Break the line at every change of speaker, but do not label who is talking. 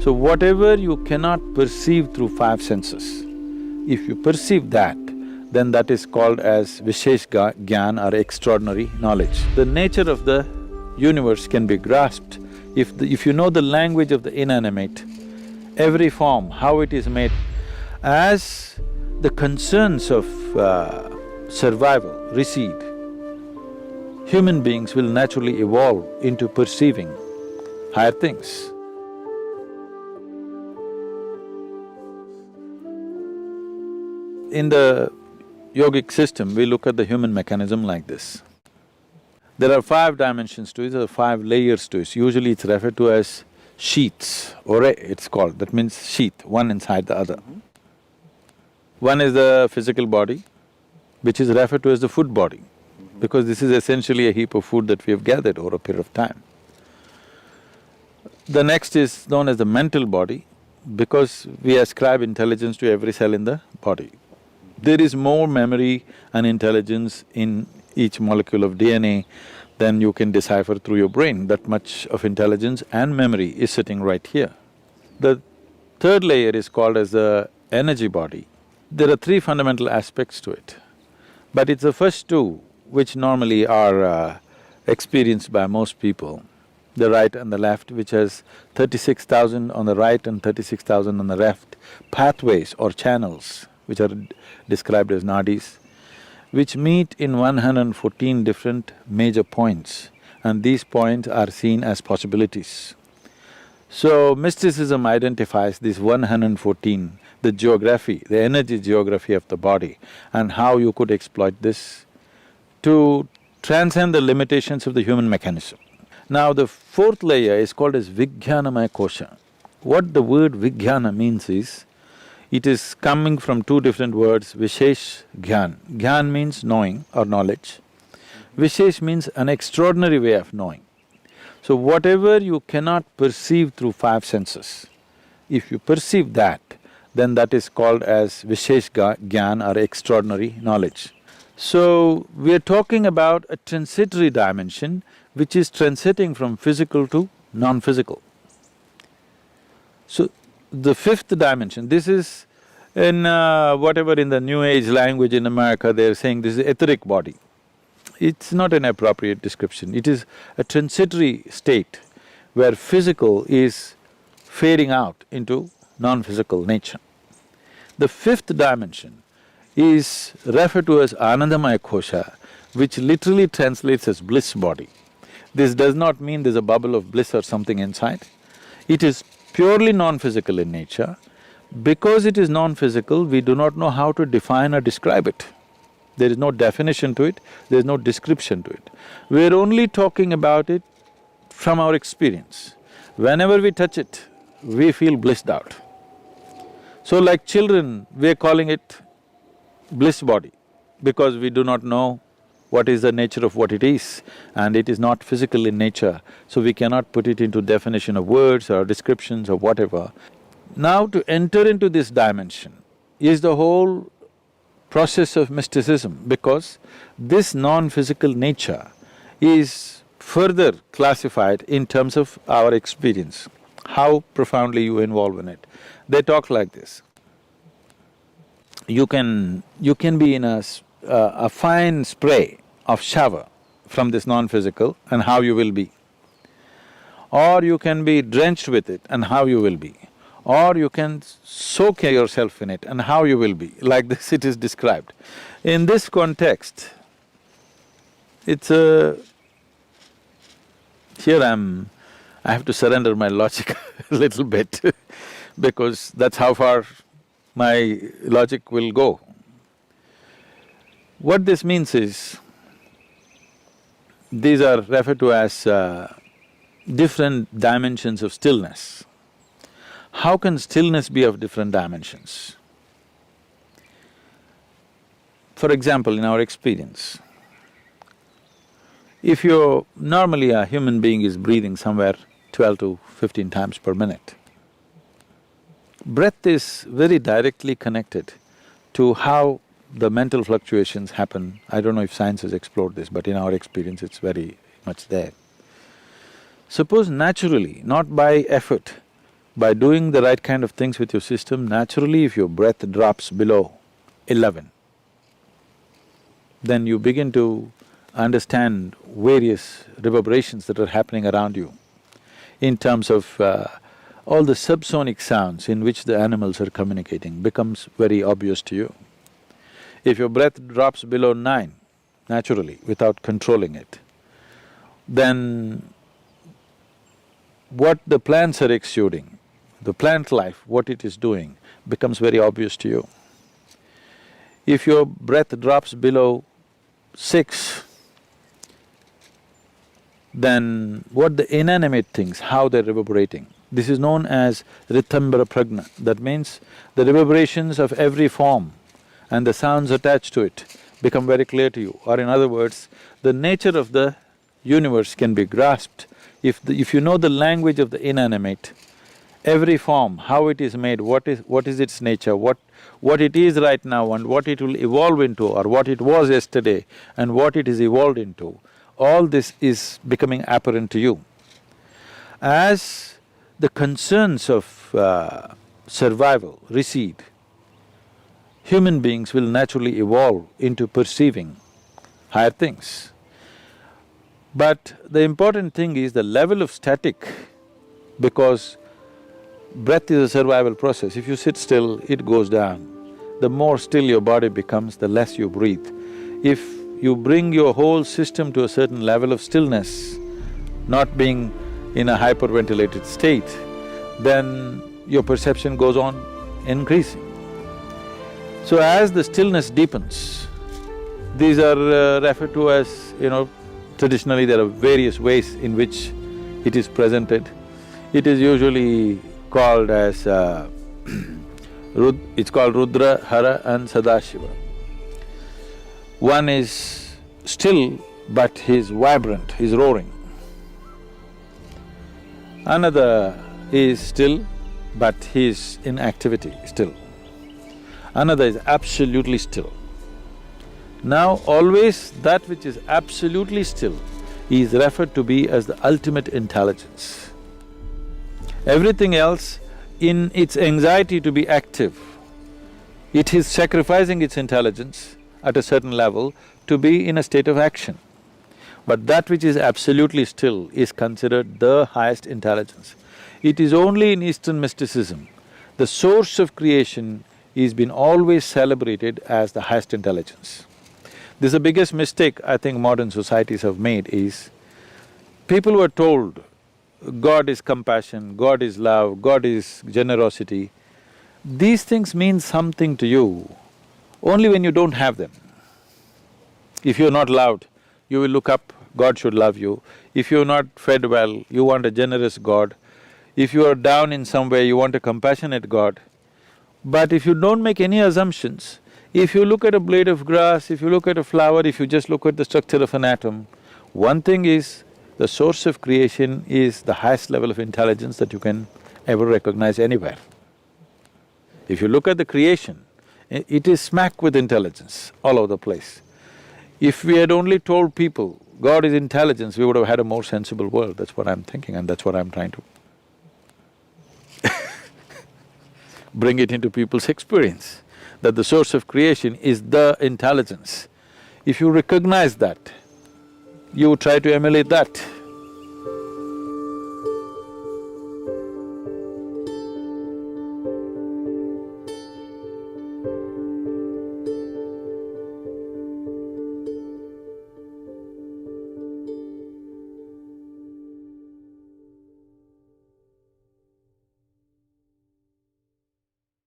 So whatever you cannot perceive through five senses, if you perceive that, then that is called as Vishesh Gyan or extraordinary knowledge. The nature of the universe can be grasped if you know the language of the inanimate, every form, how it is made. As the concerns of survival recede, human beings will naturally evolve into perceiving higher things. In the yogic system, we look at the human mechanism like this. There are five dimensions to it, there are five layers to it. Usually it's referred to as sheaths, ore it's called, that means sheath, one inside the other. One is the physical body, which is referred to as the food body, because this is essentially a heap of food that we have gathered over a period of time. The next is known as the mental body, because we ascribe intelligence to every cell in the body. There is more memory and intelligence in each molecule of DNA than you can decipher through your brain. That much of intelligence and memory is sitting right here. The third layer is called as the energy body. There are three fundamental aspects to it, but it's the first two which normally are experienced by most people, the right and the left, which has 36,000 on the right and 36,000 on the left, pathways or channels, which are described as nadis, which meet in 114 different major points, and these points are seen as possibilities. So, mysticism identifies these 114, the geography, the energy geography of the body, and how you could exploit this to transcend the limitations of the human mechanism. Now, the fourth layer is called as Vijnanamaya Kosha. What the word Vijnana means is, it is coming from two different words, Vishesh Gyan. Gyan means knowing or knowledge. Vishesh means an extraordinary way of knowing. So whatever you cannot perceive through five senses, if you perceive that, then that is called as Vishesh Gyan or extraordinary knowledge. So, we are talking about a transitory dimension which is transiting from physical to non-physical. So, the fifth dimension, this is in whatever in the New Age language in America, they're saying this is etheric body. It's not an appropriate description, it is a transitory state where physical is fading out into non-physical nature. The fifth dimension is referred to as Anandamaya Kosha, which literally translates as bliss body. This does not mean there's a bubble of bliss or something inside. It is purely non-physical in nature. Because it is non-physical, we do not know how to define or describe it. There is no definition to it, there is no description to it. We're only talking about it from our experience. Whenever we touch it, we feel blissed out. So like children, we're calling it bliss body, because we do not know what is the nature of what it is, and it is not physical in nature, so we cannot put it into definition of words or descriptions or whatever. Now to enter into this dimension is the whole process of mysticism, because this non-physical nature is further classified in terms of our experience, how profoundly you involve in it. They talk like this. You can be in a fine spray of shower from this non-physical and how you will be. Or you can be drenched with it and how you will be. Or you can soak yourself in it and how you will be. Like this it is described. In this context, it's a… here I have to surrender my logic a little bit because that's how far my logic will go. What this means is, these are referred to as different dimensions of stillness. How can stillness be of different dimensions? For example, in our experience, if you're… normally a human being is breathing somewhere 12 to 15 times per minute. Breath is very directly connected to how the mental fluctuations happen. I don't know if science has explored this, but in our experience it's very much there. Suppose naturally, not by effort, By doing the right kind of things with your system, naturally if your breath drops below 11, then you begin to understand various reverberations that are happening around you in terms of all the subsonic sounds in which the animals are communicating becomes very obvious to you. If your breath drops below 9, naturally, without controlling it, then what the plants are exuding, the plant life, what it is doing, becomes very obvious to you. If your breath drops below 6, then what the inanimate things, how they're reverberating, this is known as Ritambara Prajna. That means the reverberations of every form and the sounds attached to it become very clear to you. Or in other words, the nature of the universe can be grasped if you know the language of the inanimate. Every form, how it is made, what is its nature, what it is right now and what it will evolve into, or what it was yesterday and what it is evolved into, all this is becoming apparent to you. As the concerns of survival recede, human beings will naturally evolve into perceiving higher things. But the important thing is the level of static, because breath is a survival process. If you sit still, it goes down. The more still your body becomes, the less you breathe. If you bring your whole system to a certain level of stillness, not being in a hyperventilated state, then your perception goes on increasing. So as the stillness deepens, these are referred to as, traditionally there are various ways in which it is presented. It is usually called as it's called Rudra, Hara and Sadashiva. One is still, but he's vibrant, he's roaring. Another is still, but he's in activity still. Another is absolutely still. Now always that which is absolutely still is referred to be as the ultimate intelligence. Everything else, in its anxiety to be active, it is sacrificing its intelligence at a certain level to be in a state of action. But that which is absolutely still is considered the highest intelligence. It is only in Eastern mysticism, the source of creation is been always celebrated as the highest intelligence. This is the biggest mistake I think modern societies have made is, people were told God is compassion, God is love, God is generosity. These things mean something to you only when you don't have them. If you're not loved, you will look up, God should love you. If you're not fed well, you want a generous God. If you are down in some way, you want a compassionate God. But if you don't make any assumptions, if you look at a blade of grass, if you look at a flower, if you just look at the structure of an atom, one thing is, the source of creation is the highest level of intelligence that you can ever recognize anywhere. If you look at the creation, it is smack with intelligence all over the place. If we had only told people God is intelligence, we would have had a more sensible world. That's what I'm thinking and that's what I'm trying to bring it into people's experience, that the source of creation is the intelligence. If you recognize that, you try to emulate that.